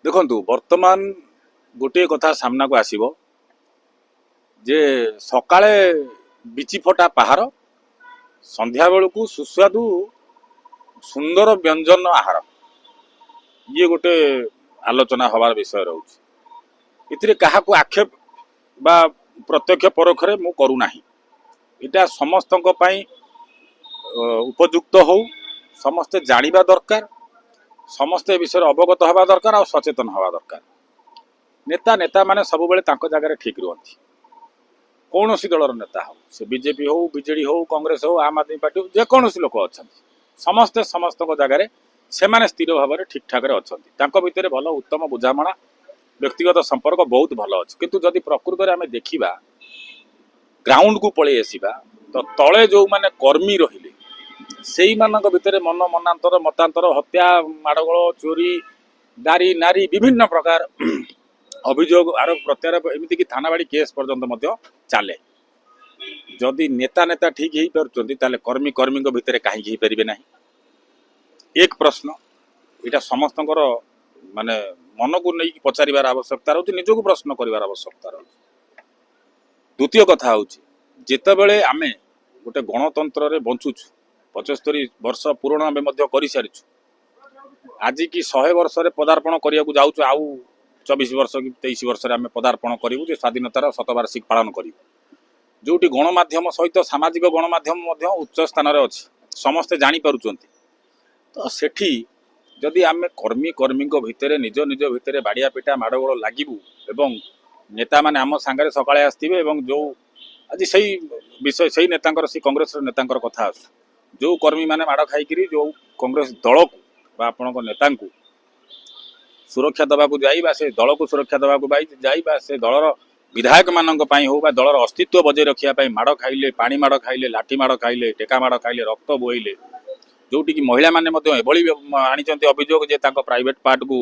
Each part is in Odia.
ଦେଖନ୍ତୁ ବର୍ତ୍ତମାନ ଗୋଟିଏ କଥା ସାମ୍ନାକୁ ଆସିବ ଯେ ସକାଳେ ବିଚି ଫଟା ପାହାର ସନ୍ଧ୍ୟା ବେଳକୁ ସୁସ୍ୱାଦୁ ସୁନ୍ଦର ବ୍ୟଞ୍ଜନ ଆହାର ଇଏ ଗୋଟେ ଆଲୋଚନା ହବାର ବିଷୟ ରହୁଛି। ଏଥିରେ କାହାକୁ ଆକ୍ଷେପ ବା ପ୍ରତ୍ୟକ୍ଷ ପରୋକ୍ଷରେ ମୁଁ କରୁନାହିଁ। ଏଇଟା ସମସ୍ତଙ୍କ ପାଇଁ ଉପଯୁକ୍ତ ହଉ, ସମସ୍ତେ ଜାଣିବା ଦରକାର, ସମସ୍ତେ ଏ ବିଷୟରେ ଅବଗତ ହେବା ଦରକାର ଆଉ ସଚେତନ ହେବା ଦରକାର। ନେତା ମାନେ ସବୁବେଳେ ତାଙ୍କ ଜାଗାରେ ଠିକ୍ ରୁହନ୍ତି। କୌଣସି ଦଳର ନେତା ହଉ, ସେ ବିଜେପି ହଉ, ବିଜେଡି ହଉ, କଂଗ୍ରେସ ହଉ, ଆମ୍ ଆଦମୀ ପାର୍ଟି ହଉ, ଯେକୌଣସି ଲୋକ ଅଛନ୍ତି ସମସ୍ତେ ସମସ୍ତଙ୍କ ଜାଗାରେ ସେମାନେ ସ୍ଥିର ଭାବରେ ଠିକ୍ ଠାକ୍ରେ ଅଛନ୍ତି। ତାଙ୍କ ଭିତରେ ଭଲ ଉତ୍ତମ ବୁଝାମଣା, ବ୍ୟକ୍ତିଗତ ସମ୍ପର୍କ ବହୁତ ଭଲ ଅଛି। କିନ୍ତୁ ଯଦି ପ୍ରକୃତରେ ଆମେ ଦେଖିବା, ଗ୍ରାଉଣ୍ଡକୁ ପଳେଇ ଆସିବା, ତ ତଳେ ଯେଉଁମାନେ କର୍ମୀ ରହିଲେ ସେଇମାନଙ୍କ ଭିତରେ ମନାନ୍ତର ମତାନ୍ତର, ହତ୍ୟା, ମାଡ଼ଗୋଳ, ଚୋରି, ଦାରି ନାରୀ ବିଭିନ୍ନ ପ୍ରକାର ଅଭିଯୋଗ, ଆରୋପ ପ୍ରତ୍ୟାରୋପ, ଏମିତିକି ଥାନାବାଡ଼ି କେସ୍ ପର୍ଯ୍ୟନ୍ତ ମଧ୍ୟ ଚାଲେ। ଯଦି ନେତା ଠିକ୍ ହେଇପାରୁଛନ୍ତି ତାହେଲେ କର୍ମୀଙ୍କ ଭିତରେ କାହିଁକି ହେଇପାରିବେ ନାହିଁ? ଏକ ପ୍ରଶ୍ନ, ଏଇଟା ସମସ୍ତଙ୍କର ମାନେ ମନକୁ ନେଇକି ପଚାରିବାର ଆବଶ୍ୟକତା ରହୁଛି, ନିଜକୁ ପ୍ରଶ୍ନ କରିବାର ଆବଶ୍ୟକତା ରହୁଛି। ଦ୍ୱିତୀୟ କଥା ହେଉଛି, ଯେତେବେଳେ ଆମେ ଗୋଟେ ଗଣତନ୍ତ୍ରରେ ବଞ୍ଚୁଛୁ, 75 ବର୍ଷ ପୂରଣ ଆମେ ମଧ୍ୟ କରିସାରିଛୁ, ଆଜିକି 100 ବର୍ଷରେ ପଦାର୍ପଣ କରିବାକୁ ଯାଉଛୁ। ଆଉ 24 ବର୍ଷ କି 23 ବର୍ଷରେ ଆମେ ପଦାର୍ପଣ କରିବୁ ଯେ ସ୍ୱାଧୀନତାର ଶତବାର୍ଷିକୀ ପାଳନ କରିବୁ, ଯେଉଁଠି ଗଣମାଧ୍ୟମ ସହିତ ସାମାଜିକ ଗଣମାଧ୍ୟମ ମଧ୍ୟ ଉଚ୍ଚ ସ୍ଥାନରେ ଅଛି, ସମସ୍ତେ ଜାଣିପାରୁଛନ୍ତି। ତ ସେଠି ଯଦି ଆମେ କର୍ମୀଙ୍କ ଭିତରେ ନିଜ ଭିତରେ ବାଡ଼ିଆ ପିଟା ମାଡ଼ଗୋଳ ଲାଗିବୁ ଏବଂ ନେତାମାନେ ଆମ ସାଙ୍ଗରେ ସକାଳେ ଆସିଥିବେ ଏବଂ ଯେଉଁ ଆଜି ସେଇ ବିଷୟ ସେଇ ନେତାଙ୍କର, ସେଇ କଂଗ୍ରେସର ନେତାଙ୍କର କଥା ଆସୁ, ଯେଉଁ କର୍ମୀମାନେ ମାଡ଼ ଖାଇକିରି ଯେଉଁ କଂଗ୍ରେସ ଦଳକୁ ବା ଆପଣଙ୍କ ନେତାଙ୍କୁ ସୁରକ୍ଷା ଦେବାକୁ ଯାଇ ବା ସେ ଦଳକୁ ସୁରକ୍ଷା ଦେବାକୁ ଯାଇ ବା ସେ ଦଳର ବିଧାୟକମାନଙ୍କ ପାଇଁ ହଉ ବା ଦଳର ଅସ୍ତିତ୍ୱ ବଜାୟ ରଖିବା ପାଇଁ ମାଡ଼ ଖାଇଲେ, ପାଣି ମାଡ଼ ଖାଇଲେ, ଲାଠି ମାଡ଼ ଖାଇଲେ, ଟେକା ମାଡ଼ ଖାଇଲେ, ରକ୍ତ ବୋହିଲେ, ଯେଉଁଠିକି ମହିଳାମାନେ ମଧ୍ୟ ଏଭଳି ଆଣିଛନ୍ତି ଅଭିଯୋଗ ଯେ ତାଙ୍କ ପ୍ରାଇଭେଟ୍ ପାର୍ଟକୁ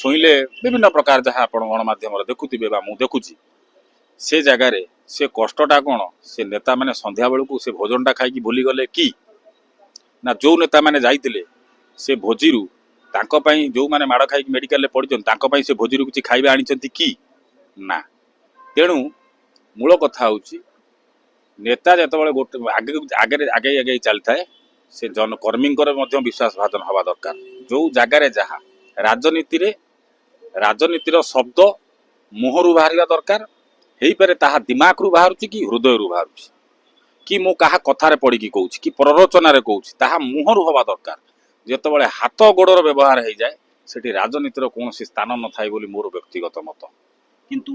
ଛୁଇଁଲେ, ବିଭିନ୍ନ ପ୍ରକାର ଯାହା ଆପଣ ଗଣମାଧ୍ୟମରେ ଦେଖୁଥିବେ ବା ମୁଁ ଦେଖୁଛି, ସେ ଜାଗାରେ ସେ କଷ୍ଟଟା କ'ଣ? ସେ ନେତାମାନେ ସନ୍ଧ୍ୟାବେଳକୁ ସେ ଭୋଜନଟା ଖାଇକି ଭୁଲିଗଲେ କି ନା ଯେଉଁ ନେତାମାନେ ଯାଇଥିଲେ ସେ ଭୋଜିରୁ ତାଙ୍କ ପାଇଁ, ଯେଉଁମାନେ ମାଡ଼ ଖାଇକି ମେଡ଼ିକାଲରେ ପଡ଼ିଛନ୍ତି ତାଙ୍କ ପାଇଁ ସେ ଭୋଜିରୁ କିଛି ଖାଇବା ଆଣିଛନ୍ତି କି ନା? ତେଣୁ ମୂଳ କଥା ହେଉଛି, ନେତା ଯେତେବେଳେ ଗୋଟେ ଆଗେଇ ଚାଲିଥାଏ, ସେ କର୍ମୀଙ୍କର ମଧ୍ୟ ବିଶ୍ୱାସ ଭାଜନ ହେବା ଦରକାର। ଯେଉଁ ଜାଗାରେ ଯାହା ରାଜନୀତିର ଶବ୍ଦ ମୁହଁରୁ ବାହାରିବା ଦରକାର, ହେଇପାରେ ତାହା ଦିମାଗରୁ ବାହାରୁଛି କି ହୃଦୟରୁ ବାହାରୁଛି, କି ମୁଁ କାହା କଥାରେ ପଡ଼ିକି କହୁଛି କି ପ୍ରରୋଚନାରେ କହୁଛି, ତାହା ମୁହଁରୁ ହେବା ଦରକାର। ଯେତେବେଳେ ହାତ ଗୋଡ଼ର ବ୍ୟବହାର ହେଇଯାଏ, ସେଠି ରାଜନୀତିର କୌଣସି ସ୍ଥାନ ନଥାଏ ବୋଲି ମୋର ବ୍ୟକ୍ତିଗତ ମତ। କିନ୍ତୁ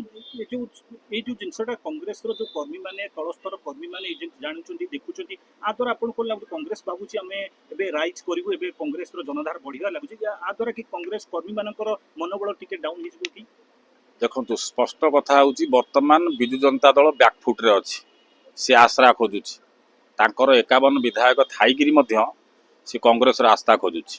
এই ଯୋଉ ଜିନିଷଟା କଂଗ୍ରେସର ଯୋଉ କର୍ମୀମାନେ, ତଳସ୍ତର କର୍ମୀମାନେ ଜାଣୁଛନ୍ତି, ଦେଖୁଛନ୍ତି, ଆ ଦ୍ୱାରା ଆପଣଙ୍କୁ ଲାଗୁଛି କଂଗ୍ରେସ ଭାବୁଛି ଆମେ ଏବେ ରାଇଜ୍ କରିବୁ, ଏବେ କଂଗ୍ରେସର ଜନଧାର ବଢିବା ଲାଗୁଛି, ଆ ଦ୍ୱାରା କି କଂଗ୍ରେସ କର୍ମୀମାନଙ୍କର ମନୋବଳ ଟିକେ ଡାଉନ୍ ହେଇଯିବ କି? ଦେଖନ୍ତୁ, ସ୍ପଷ୍ଟ କଥା ହେଉଛି, ବର୍ତ୍ତମାନ ବିଜୁ ଜନତା ଦଳ ବ୍ୟାକଫୁଟ୍ରେ ଅଛି। ସେ ଆଶ୍ରା ଖୋଜୁଛି। ତାଙ୍କର 51 ବିଧାୟକ ଥାଇକିରି ମଧ୍ୟ ସେ କଂଗ୍ରେସର ଆସ୍ଥା ଖୋଜୁଛି।